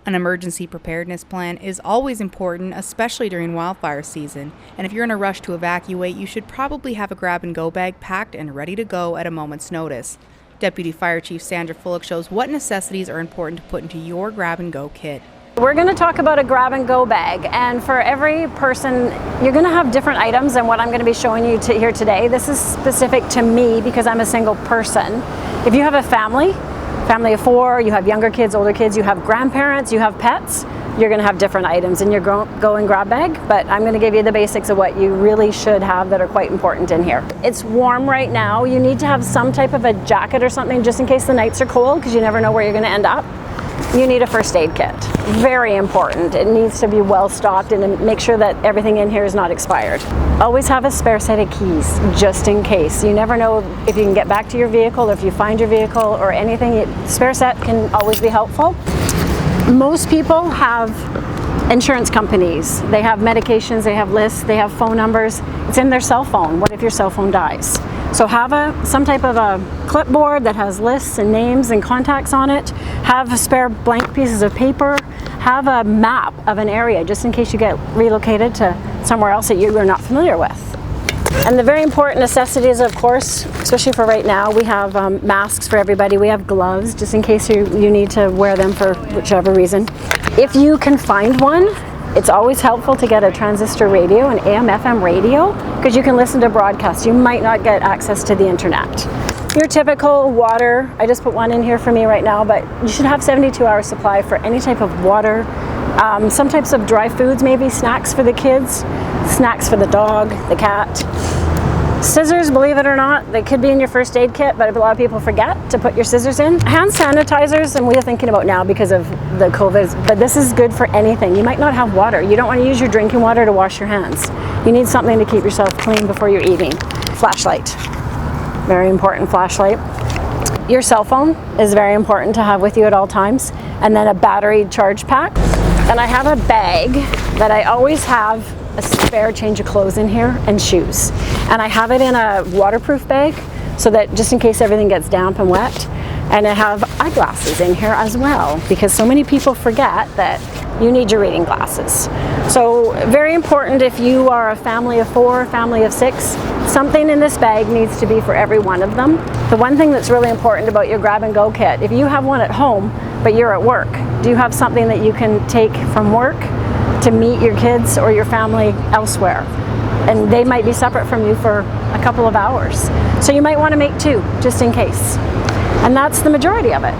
An emergency preparedness plan is always important, especially during wildfire season, and if you're in a rush to evacuate, you should probably have a grab-and-go bag packed and ready to go at a moment's notice. Deputy Fire Chief Sandra Fullock shows what necessities are important to put into your grab-and-go kit. We're going to talk about a grab-and-go bag, and for every person, you're going to have different items than what I'm going to be showing you here today. This is specific to me because I'm a single person. If you have a family of 4, you have younger kids, older kids, you have grandparents, you have pets, you're going to have different items in your go and grab bag, but I'm going to give you the basics of what you really should have that are quite important in here. It's warm right now. You need to have some type of a jacket or something just in case the nights are cold, because you never know where you're going to end up. You need a first aid kit. Very important. It needs to be well stocked, and make sure that everything in here is not expired. Always have a spare set of keys just in case. You never know if you can get back to your vehicle, or if you find your vehicle or anything. Spare set can always be helpful. Most people have insurance companies. They have medications, they have lists, they have phone numbers. It's in their cell phone. What if your cell phone dies? So have some type of a clipboard that has lists and names and contacts on it. Have a spare blank pieces of paper. Have a map of an area just in case you get relocated to somewhere else that you are not familiar with. And the very important necessities, of course, especially for right now, we have masks for everybody. We have gloves just in case you need to wear them for whichever reason. If you can find one, it's always helpful to get a transistor radio, an AM/FM radio, because you can listen to broadcasts. You might not get access to the internet. Your typical water, I just put one in here for me right now, but you should have 72-hour supply for any type of water. Some types of dry foods, maybe snacks for the kids, snacks for the dog, the cat. Scissors, believe it or not, they could be in your first aid kit, but a lot of people forget to put your scissors in. Hand sanitizers, and we're thinking about now because of the COVID, but this is good for anything. You might not have water. You don't want to use your drinking water to wash your hands. You need something to keep yourself clean before you're eating. Flashlight, very important flashlight. Your cell phone is very important to have with you at all times, and then a battery charge pack. And I have a bag that I always have a spare change of clothes in here and shoes. And I have it in a waterproof bag so that just in case everything gets damp and wet. And I have eyeglasses in here as well, because so many people forget that you need your reading glasses. So very important if you are a family of 4, family of 6, something in this bag needs to be for every one of them. The one thing that's really important about your grab and go kit, if you have one at home but you're at work, do you have something that you can take from work to meet your kids or your family elsewhere? And they might be separate from you for a couple of hours. So you might want to make 2 just in case. And that's the majority of it.